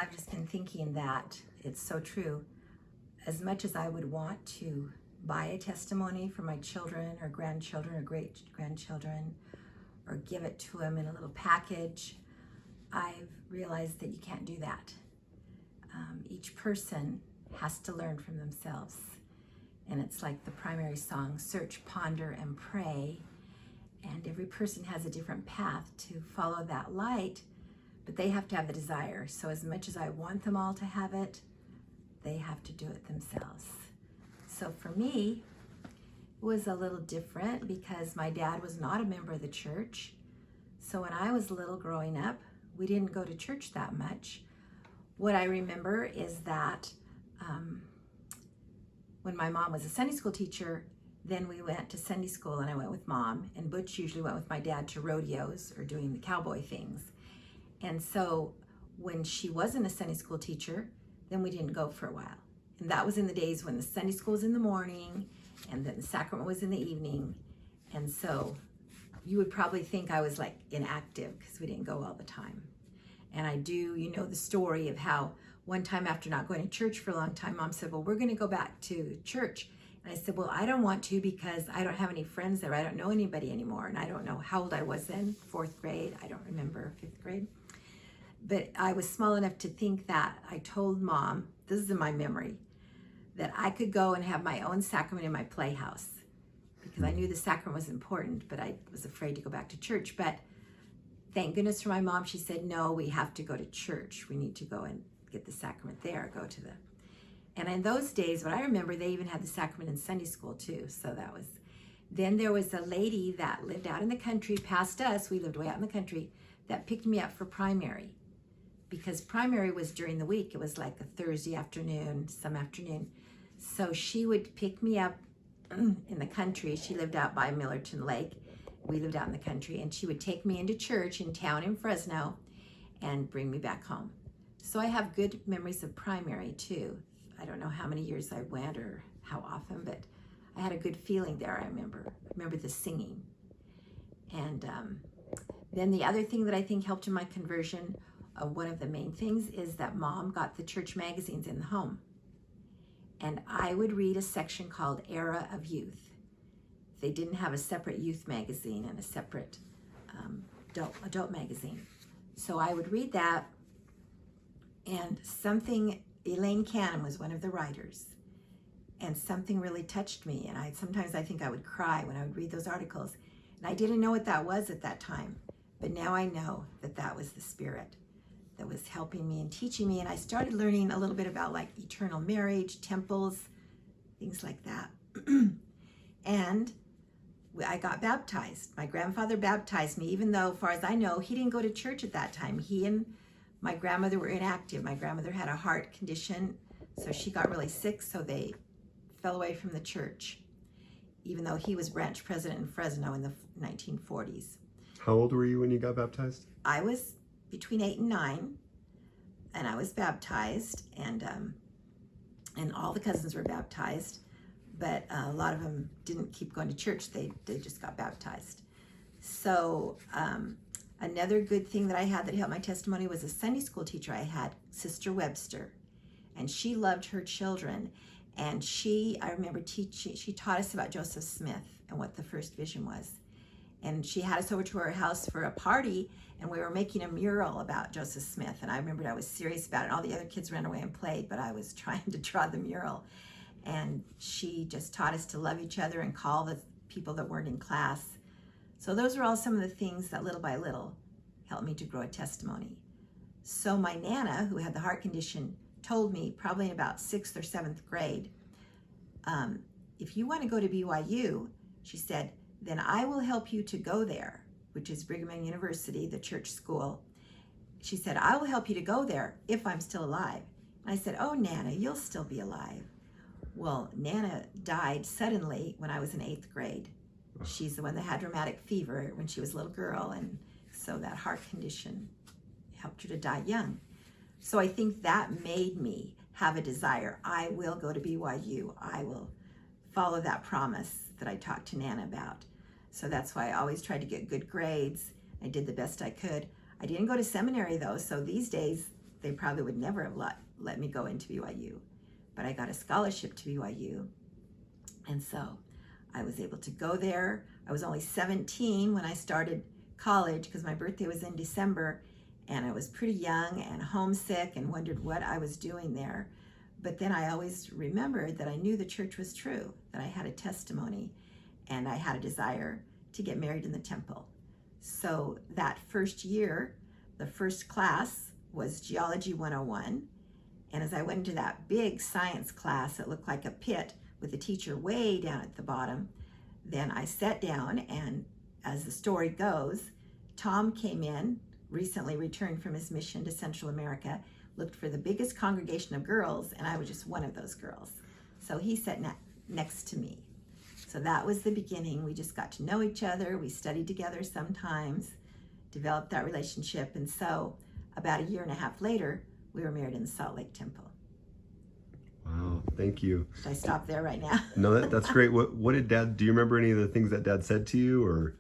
I've just been thinking that it's so true. As much as I would want to buy a testimony for my children or grandchildren or great-grandchildren or give it to them in a little package, I've realized that you can't do that. Each person has to learn from themselves. And it's like the primary song, search, ponder, and pray. And every person has a different path to follow that light, but they have to have the desire. So as much as I want them all to have it, they have to do it themselves. So for me, it was a little different because my dad was not a member of the church. So when I was little growing up, we didn't go to church that much. What I remember is that when my mom was a Sunday school teacher, then we went to Sunday school and I went with mom, and Butch usually went with my dad to rodeos or doing the cowboy things. And so when she wasn't a Sunday school teacher, then we didn't go for a while. And that was in the days when the Sunday school was in the morning and then the sacrament was in the evening. And so you would probably think I was like inactive because we didn't go all the time. And I do, you know, the story of how one time after not going to church for a long time, mom said, well, we're going to go back to church. And I said, well, I don't want to because I don't have any friends there. I don't know anybody anymore. And I don't know how old I was then, 4th grade. I don't remember, 5th grade. But I was small enough to think that I told mom, this is in my memory, that I could go and have my own sacrament in my playhouse because I knew the sacrament was important, but I was afraid to go back to church. But thank goodness for my mom. She said, no, we have to go to church. We need to go and get the sacrament there, go to the... And in those days, what I remember, they even had the sacrament in Sunday school too. So that was... Then there was a lady that lived out in the country past us. We lived way out in the country, that picked me up for primary. Because primary was during the week. It was like a Thursday afternoon, some afternoon. So she would pick me up in the country. She lived out by Millerton Lake. We lived out in the country. And she would take me into church in town in Fresno and bring me back home. So I have good memories of primary too. I don't know how many years I went or how often, but I had a good feeling there, I remember the singing. And then the other thing that I think helped in my conversion, one of the main things, is that mom got the church magazines in the home. And I would read a section called Era of Youth. They didn't have a separate youth magazine and a separate adult magazine. So I would read that, and Elaine Cannon was one of the writers, and something really touched me. And sometimes I think I would cry when I would read those articles. And I didn't know what that was at that time, but now I know that that was the Spirit that was helping me and teaching me. And I started learning a little bit about like eternal marriage, temples, things like that. And I got baptized. My grandfather baptized me, even though, as far as I know, he didn't go to church at that time. He and my grandmother were inactive. My grandmother had a heart condition, so she got really sick, so they fell away from the church, even though he was branch president in Fresno in the 1940s. How old were you when you got baptized? I was between 8 and 9, and I was baptized, and all the cousins were baptized, but a lot of them didn't keep going to church. They just got baptized. So another good thing that I had that helped my testimony was a Sunday school teacher I had, Sister Webster, and she loved her children. And I remember she taught us about Joseph Smith and what the first vision was. And she had us over to her house for a party, and we were making a mural about Joseph Smith. And I remembered I was serious about it. All the other kids ran away and played, but I was trying to draw the mural. And she just taught us to love each other and call the people that weren't in class. So those are all some of the things that little by little helped me to grow a testimony. So my Nana, who had the heart condition, told me probably in about 6th or 7th grade, if you want to go to BYU, she said, then I will help you to go there, which is Brigham Young University, the church school. She said, I will help you to go there if I'm still alive. And I said, oh, Nana, you'll still be alive. Well, Nana died suddenly when I was in 8th grade. She's the one that had rheumatic fever when she was a little girl, and so that heart condition helped her to die young. So I think that made me have a desire. I will go to BYU. I will follow that promise that I talked to Nana about. So that's why I always tried to get good grades. I did the best I could. I didn't go to seminary though, so these days they probably would never have let me go into BYU. But I got a scholarship to BYU. And so I was able to go there. I was only 17 when I started college because my birthday was in December, and I was pretty young and homesick and wondered what I was doing there. But then I always remembered that I knew the church was true, that I had a testimony, and I had a desire to get married in the temple. So that first year, the first class was Geology 101. And as I went into that big science class, it looked like a pit with the teacher way down at the bottom. Then I sat down, and as the story goes, Tom came in, recently returned from his mission to Central America, looked for the biggest congregation of girls, and I was just one of those girls. So he sat next to me. So that was the beginning. We just got to know each other. We studied together sometimes, developed that relationship. And so about a year and a half later, we were married in the Salt Lake Temple. Wow, thank you. Should I stop there right now? No, that's great. What did Dad, do you remember any of the things that Dad said to you, or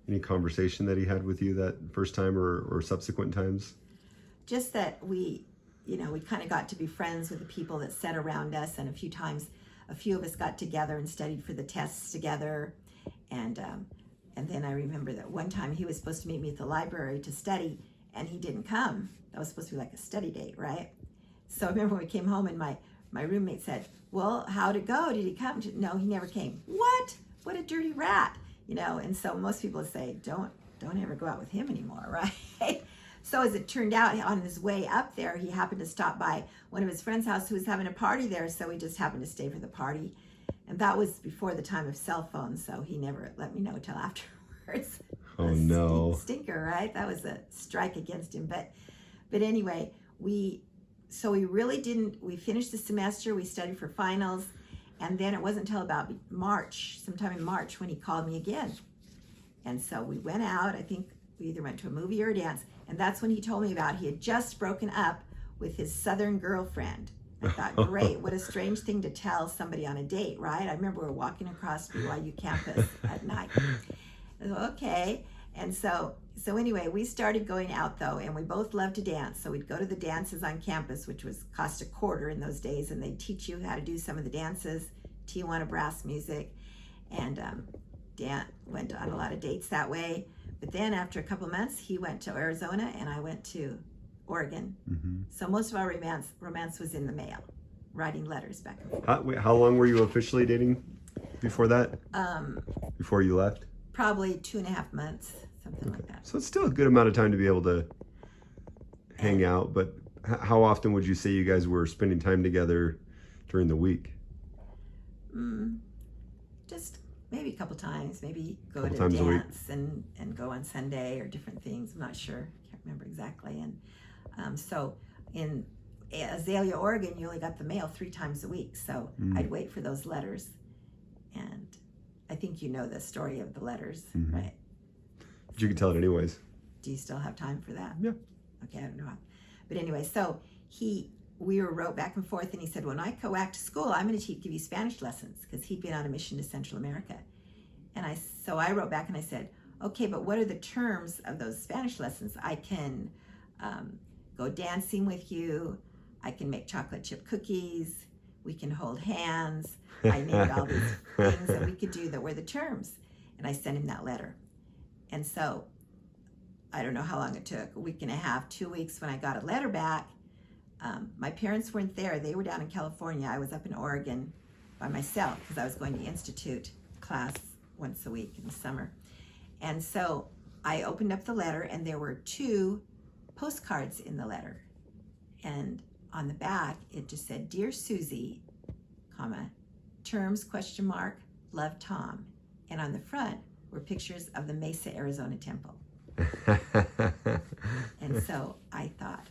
any conversation that he had with you that first time or subsequent times? Just that we kind of got to be friends with the people that sat around us, and a few times a few of us got together and studied for the tests together. And then I remember that one time he was supposed to meet me at the library to study, and he didn't come. That was supposed to be like a study date, right? So I remember when we came home, and my roommate said, well, how'd it go? Did he come? No, he never came. What a dirty rat, And so most people would say, don't ever go out with him anymore, right? So as it turned out, on his way up there, he happened to stop by one of his friend's house who was having a party there, so we just happened to stay for the party. And that was before the time of cell phones, so he never let me know till afterwards. Oh, no. Stinker, right? That was a strike against him. But anyway, we really didn't, we finished the semester, we studied for finals, and then it wasn't until about sometime in March, when he called me again. And so we went out. I think we either went to a movie or a dance, and that's when he told me about he had just broken up with his Southern girlfriend. I thought, great, what a strange thing to tell somebody on a date, right? I remember we were walking across BYU campus at night. I thought, okay. And so anyway, we started going out though, and we both loved to dance. So we'd go to the dances on campus, which cost a quarter in those days, and they'd teach you how to do some of the dances, Tijuana brass music, and Dan went on a lot of dates that way. But then after a couple months, he went to Arizona and I went to Oregon. Mm-hmm. So most of our romance was in the mail, writing letters back and forth. How long were you officially dating before that? Before you left? Probably 2.5 months, something like that. So it's still a good amount of time to be able to hang out. But how often would you say you guys were spending time together during the week? Just maybe a couple times, maybe go to dance and go on Sunday or different things. I'm not sure, can't remember exactly. And so in Azalea, Oregon, you only got the mail 3 times a week. So I'd wait for those letters. And I think you know the story of the letters, right? But you can tell it anyways. Do you still have time for that? Yeah. Okay, I don't know. But anyway, so we wrote back and forth, and he said, when I go back to school, I'm going to give you Spanish lessons, because he'd been on a mission to Central America. And so I wrote back and I said, okay, but what are the terms of those Spanish lessons? I can go dancing with you. I can make chocolate chip cookies. We can hold hands. I named all these things that we could do that were the terms. And I sent him that letter. And so I don't know how long it took, a week and a half, 2 weeks, when I got a letter back. My parents weren't there. They were down in California. I was up in Oregon by myself because I was going to Institute class once a week in the summer. And so I opened up the letter, and there were 2 postcards in the letter. And on the back, it just said, Dear Susie, comma, terms, ? Love, Tom. And on the front were pictures of the Mesa, Arizona temple. And so I thought,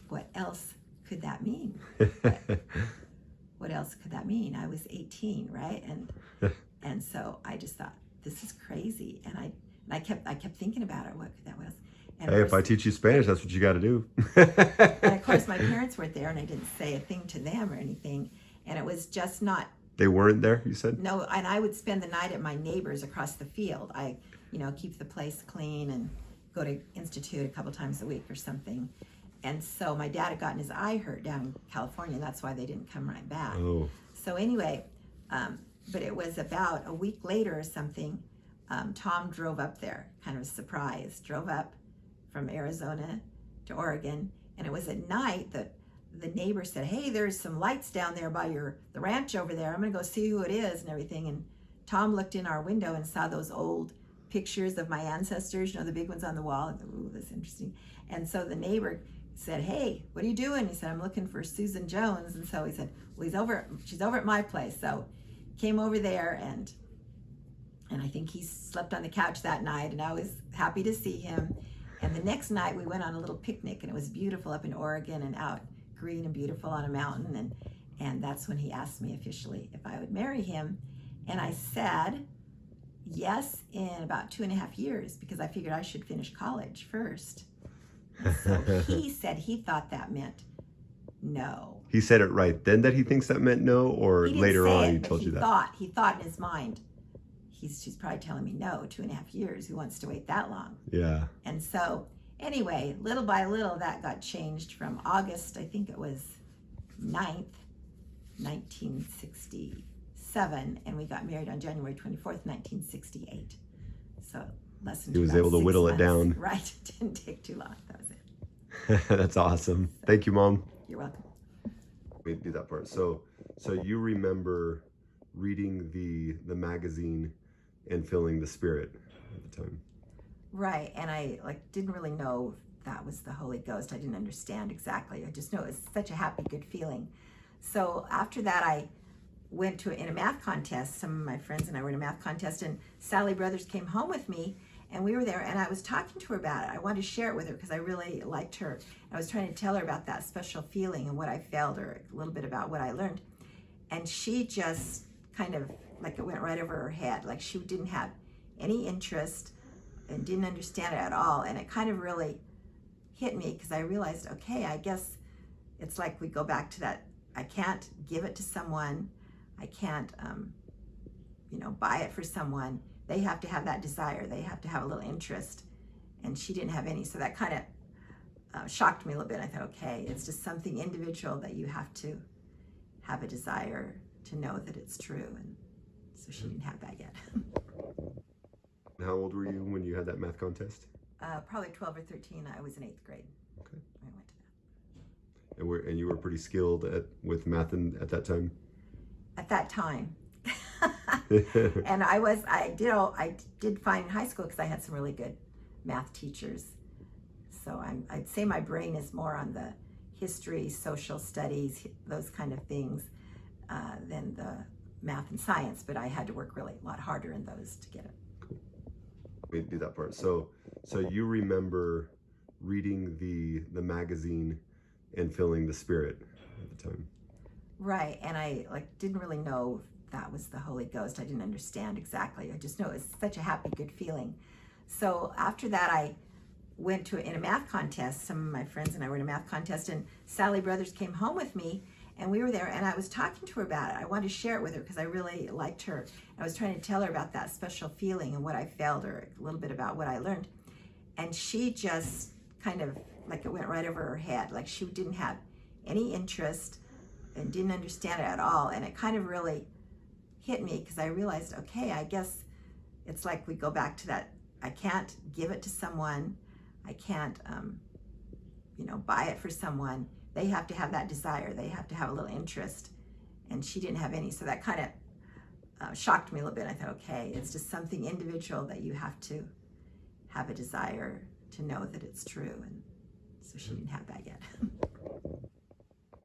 what else could that mean? What else could that mean? I was 18, right? And so I just thought, this is crazy. And I kept thinking about it. What that was. And hey, if I teach you Spanish, that's what you got to do. And of course, my parents weren't there, and I didn't say a thing to them or anything. And it was just not. They weren't there, you said? No, and I would spend the night at my neighbors across the field. I, keep the place clean and go to Institute a couple times a week or something. And so my dad had gotten his eye hurt down in California, and that's why they didn't come right back. Oh. So anyway, but it was about a week later or something, Tom drove up there, kind of a surprise, drove up from Arizona to Oregon. And it was at night that the neighbor said, hey, there's some lights down there by the ranch over there. I'm gonna go see who it is and everything. And Tom looked in our window and saw those old pictures of my ancestors, the big ones on the wall. Ooh, that's interesting. And so the neighbor said, hey, what are you doing? He said, I'm looking for Susan Jones. And so he said, well, she's over at my place. So came over there, and I think he slept on the couch that night, and I was happy to see him. And the next night we went on a little picnic, and it was beautiful up in Oregon and out green and beautiful on a mountain. And that's when he asked me officially if I would marry him. And I said yes in about 2.5 years, because I figured I should finish college first. And so he said he thought that meant no. He said it right then that he thinks that meant no, or later on he told you that? He thought in his mind, she's probably telling me no, 2.5 years. Who wants to wait that long? Yeah. And so anyway, little by little, that got changed from August, I think it was 9th, 1967, and we got married on January 24th, 1968. So less than he was able to whittle it down. Right. It didn't take too long. That was it. That's awesome. Thank you, Mom. You're welcome. We do that part. So you remember reading the magazine and feeling the Spirit at the time. Right. And I didn't really know that was the Holy Ghost. I didn't understand exactly. I just know it was such a happy, good feeling. So after that, I went in a math contest. Some of my friends and I were in a math contest, and Sally Brothers came home with me, and we were there, and I was talking to her about it. I wanted to share it with her because I really liked her. I was trying to tell her about that special feeling and what I felt, or a little bit about what I learned. And she just kind of, it went right over her head. She didn't have any interest and didn't understand it at all. And it kind of really hit me, because I realized, okay, I guess it's like we go back to that. I can't give it to someone. I can't, buy it for someone. They have to have that desire. They have to have a little interest. And she didn't have any. So that kind of shocked me a little bit. I thought, okay, it's just something individual that you have to have a desire to know that it's true. And so she didn't have that yet. How old were you when you had that math contest? Probably 12 or 13. I was in 8th grade. Okay. I went to that. And you were pretty skilled with math at that time? At that time. And I did fine in high school because I had some really good math teachers. So I'd say my brain is more on the history, social studies, those kind of things, than the math and science. But I had to work really a lot harder in those to get it. Cool. We do that part. So you remember reading the magazine and feeling the Spirit at the time. Right. And I didn't really know that was the Holy Ghost. I didn't understand exactly. I just know it was such a happy, good feeling. So after that, I went in a math contest. Some of my friends and I were in a math contest, and Sally Brothers came home with me, and we were there, and I was talking to her about it. I wanted to share it with her because I really liked her. I was trying to tell her about that special feeling and what I felt, or a little bit about what I learned. And she just kind of, it went right over her head. She didn't have any interest and didn't understand it at all. And it kind of really hit me, because I realized, okay, I guess it's like we go back to that. I can't give it to someone. I can't, buy it for someone. They have to have that desire. They have to have a little interest. And she didn't have any. So that kind of shocked me a little bit. I thought, okay, it's just something individual that you have to have a desire to know that it's true. And so she didn't have that yet.